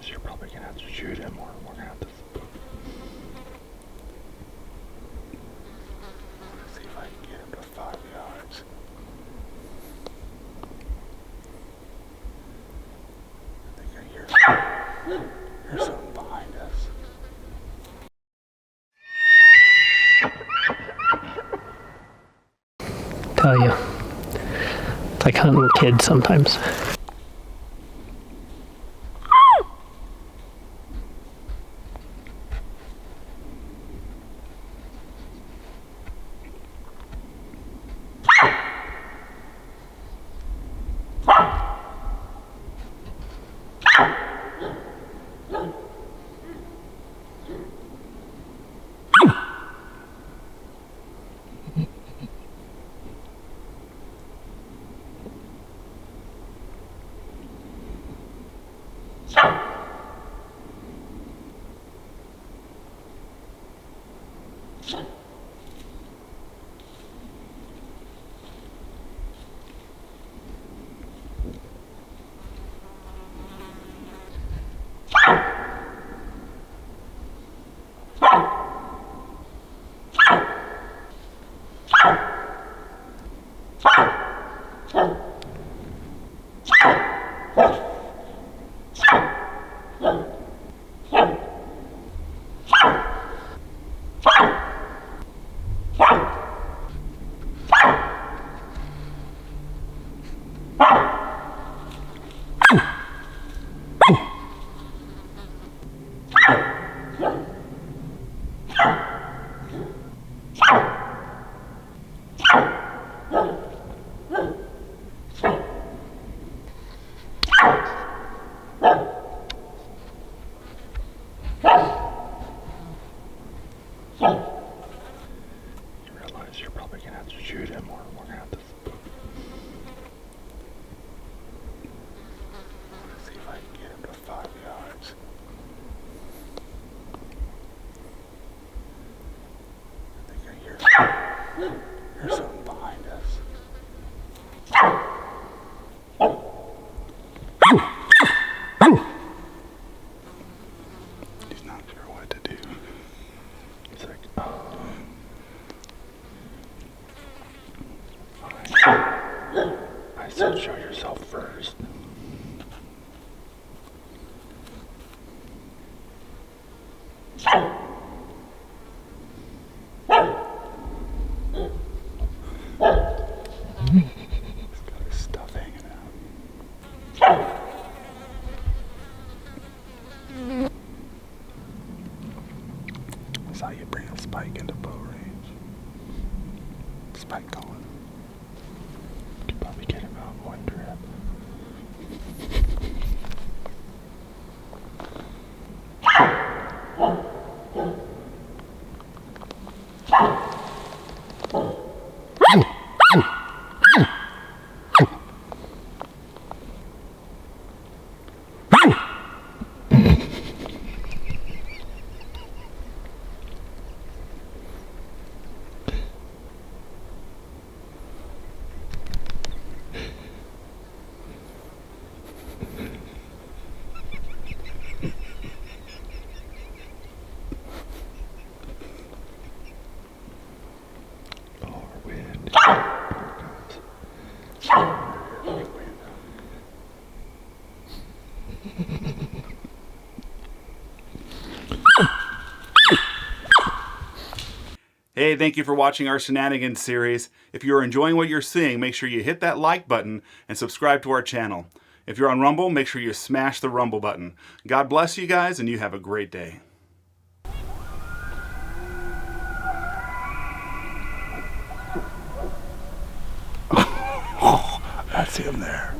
realize you're probably gonna have to shoot him, or we're gonna have to. Let's see if I can get him to 5 yards. I think I hear something behind us. Tell you, it's like hunting with kids sometimes. You're probably gonna have to shoot him, or we're gonna have to. Let's see if I can get him to 5 yards. I think I hear something behind us. He's not sure what to do. He's like, oh. I said show yourself first. He's got his stuff hanging out. That's how you bring a spike into bow range. Spike calling. Could probably get him out one trip. Hey, thank you for watching our Shenanigans series. If you're enjoying what you're seeing, make sure you hit that like button and subscribe to our channel. If you're on Rumble, make sure you smash the Rumble button. God bless you guys, and you have a great day. That's him there.